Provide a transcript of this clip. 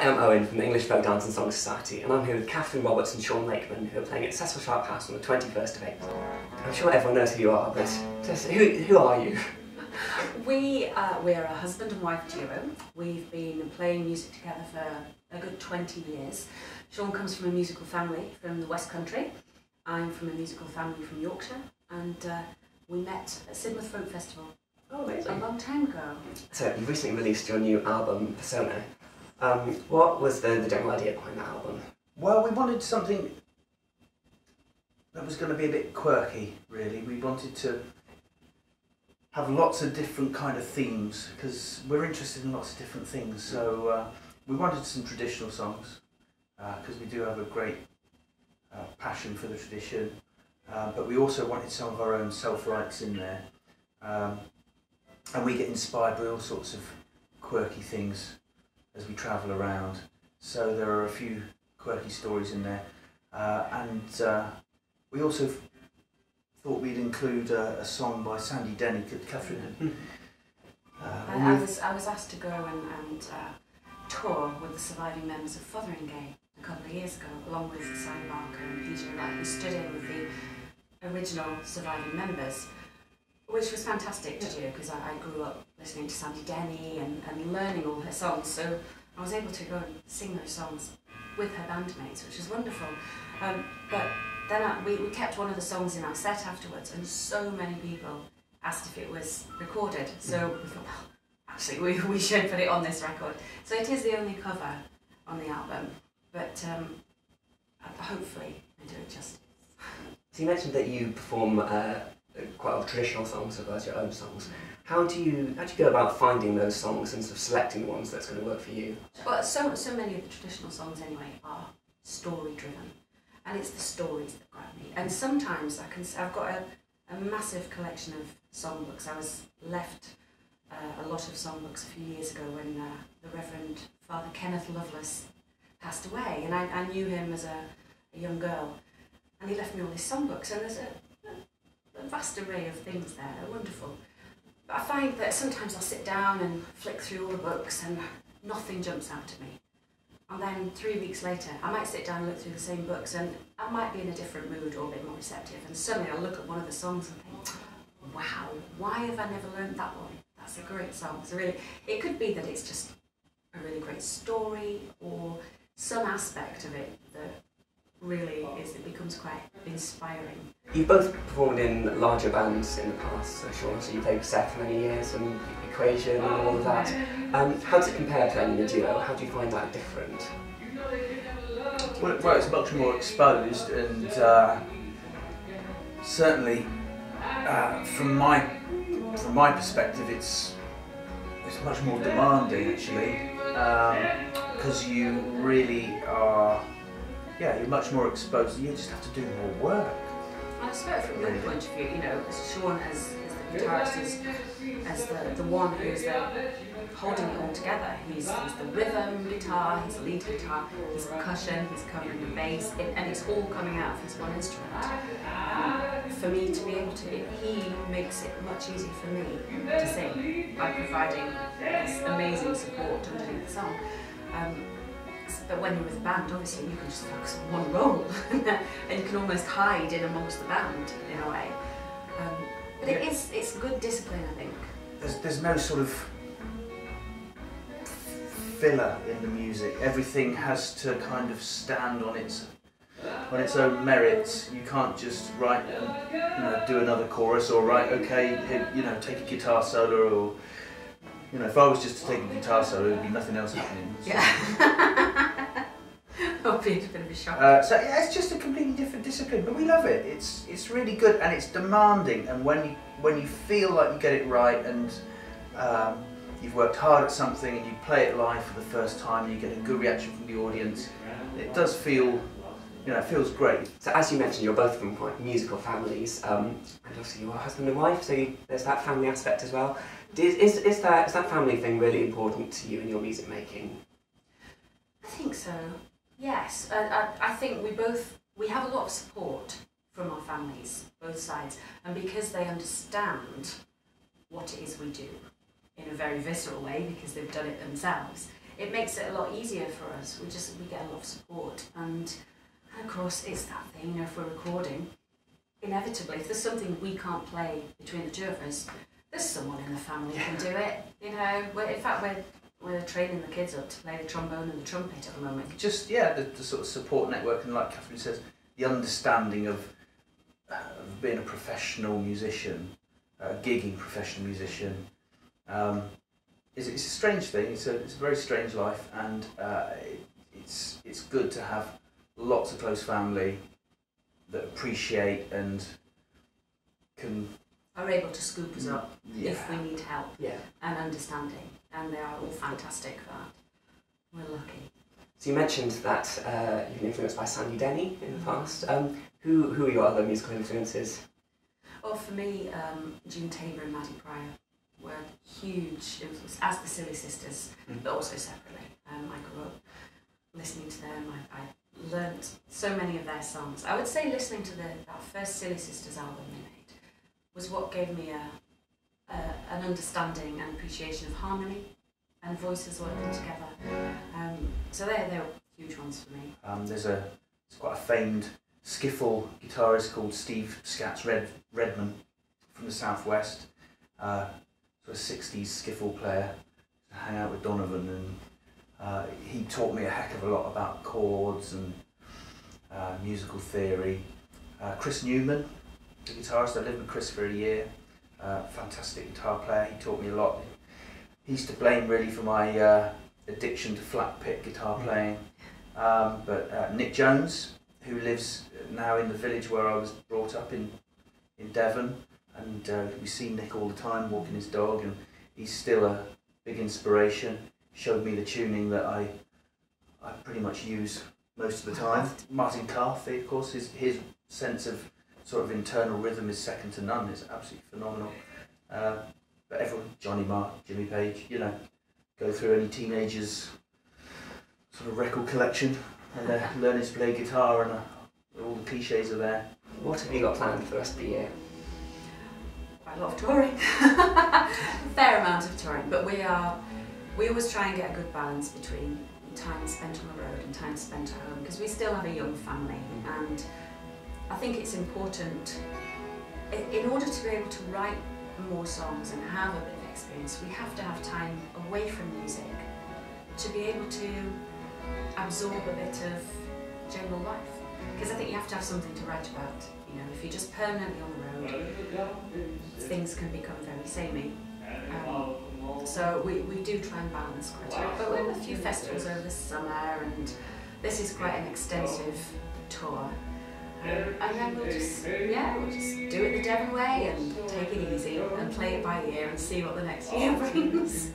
I'm Owen from the English Folk Dance and Song Society, and I'm here with Kathryn and Sean Lakeman, who are playing at Cecil Sharp House on the 21st of April. I'm sure everyone knows who you are, but just, who are you? We're a husband and wife duo. We've been playing music together for a good 20 years. Sean comes from a musical family from the West Country. I'm from a musical family from Yorkshire, and we met at Sidmouth Folk Festival. Oh, amazing. A long time ago. So, you recently released your new album, Persona. What was the general idea behind that album? Well, we wanted something that was going to be a bit quirky, really. We wanted to have lots of different kind of themes, because we're interested in lots of different things. So we wanted some traditional songs, because we do have a great passion for the tradition, but we also wanted some of our own self-writes in there. And we get inspired by all sorts of quirky things as we travel around. So there are a few quirky stories in there. And we also thought we'd include a song by Denny, Kathryn. I was asked to go and tour with the surviving members of Fotheringay a couple of years ago, along with Simon Barker and PJ Wright. We stood in with the original surviving members, which was fantastic to do, because I grew up listening to Denny and learning all her songs, so I was able to go and sing those songs with her bandmates, which was wonderful. But then we kept one of the songs in our set afterwards, and so many people asked if it was recorded, so we thought, well, actually we should put it on this record. So it is the only cover on the album, but hopefully I do it justice. So you mentioned that you perform quite a lot of traditional songs as well as your own songs. How do you go about finding those songs and sort of selecting the ones that's going to work for you? Well, so many of the traditional songs anyway are story driven, and it's the stories that grab me. And sometimes I've got a massive collection of songbooks. I was left a lot of songbooks a few years ago when the Reverend Father Kenneth Lovelace passed away, and I knew him as a young girl, and he left me all these songbooks, and there's a vast array of things there. They're wonderful. But I find that sometimes I'll sit down and flick through all the books and nothing jumps out at me. And then 3 weeks later, I might sit down and look through the same books, and I might be in a different mood or a bit more receptive, and suddenly I'll look at one of the songs and think, wow, why have I never learned that one? That's a great song. So really, it could be that it's just a really great story, or some aspect of it that really it becomes quite inspiring. You've both performed in larger bands in the past, so Sean, so you played with Seth for many years, and Equation and all of that. How does it compare playing in a duo? How do you find that different? Well, it's much more exposed, and certainly from my perspective, it's much more demanding actually, because you really are. Yeah, you're much more exposed. You just have to do more work. I suppose from your point of view, you know, Sean as the guitarist, as the one who's holding it all together. He's the rhythm guitar, he's the lead guitar, he's percussion, he's covering the bass, and it's all coming out of his one instrument. For me to be able to, he makes it much easier for me to sing by providing this amazing support underneath the song. But when you're with a band, obviously you can just focus on one role and you can almost hide in amongst the band in a way. But it's good discipline, I think. There's no sort of filler in the music. Everything has to kind of stand on its own merits. You can't just write and do another chorus, or write take a guitar solo, or if I was just to take a guitar solo, there'd be nothing else happening. So. Yeah. That would be a bit of a shock. So yeah, it's just a completely different discipline, but we love it. It's really good, and it's demanding. And when you feel like you get it right, and you've worked hard at something, and you play it live for the first time, and you get a good reaction from the audience, it does feel, it feels great. So as you mentioned, you're both from quite musical families, and also you're husband and wife, so there's that family aspect as well. Is that family thing really important to you in your music making? I think so. Yes, I think we have a lot of support from our families, both sides, and because they understand what it is we do in a very visceral way, because they've done it themselves, it makes it a lot easier for us. We get a lot of support, and of course it's that thing, you know, if we're recording, inevitably if there's something we can't play between the two of us, there's someone in the family who can do it. You know, in fact we're training the kids up to play the trombone and the trumpet at the moment. Just the sort of support network, and like Kathryn says, the understanding of being a professional musician, a gigging professional musician. It's a strange thing. It's a very strange life, and it's good to have lots of close family that appreciate and are able to scoop us up if we need help and understanding, and they are all fantastic for that. We're lucky. So you mentioned that you've been influenced by Sandy Denny in the past. Who are your other musical influences? Oh, for me, June Tabor and Maddie Pryor were huge influence, as the Silly Sisters, but also separately. I grew up listening to them. I learnt so many of their songs. I would say listening to that first Silly Sisters album they made was what gave me an understanding and appreciation of harmony and voices working together. So they're huge ones for me. There's quite a famed skiffle guitarist called Steve Scats Redman from the southwest. Sort of 60s skiffle player. I hang out with Donovan, and he taught me a heck of a lot about chords and musical theory. Chris Newman, the guitarist, I lived with Chris for a year. Fantastic guitar player. He taught me a lot. He's to blame really for my addiction to flat pick guitar playing. But Nick Jones, who lives now in the village where I was brought up in Devon, and we see Nick all the time walking his dog, and he's still a big inspiration. Showed me the tuning that I pretty much use most of the time. Martin Carthy, of course, his sense of sort of internal rhythm is second to none. It's absolutely phenomenal. But everyone, Johnny Marr, Jimmy Page, you know, go through any teenagers' sort of record collection, and they're learning to play guitar, and all the cliches are there. What have you got planned for the rest of the year? Quite a lot of touring. A fair amount of touring, but we always try and get a good balance between time spent on the road and time spent at home, because we still have a young family, and I think it's important, in order to be able to write more songs and have a bit of experience, we have to have time away from music to be able to absorb a bit of general life. Because I think you have to have something to write about. You know, if you're just permanently on the road, things can become very samey. So we do try and balance quite a bit. But we have a few festivals over the summer, and this is quite an extensive tour. And then we'll just do it the Devon way and take it easy and play it by ear and see what the next year brings.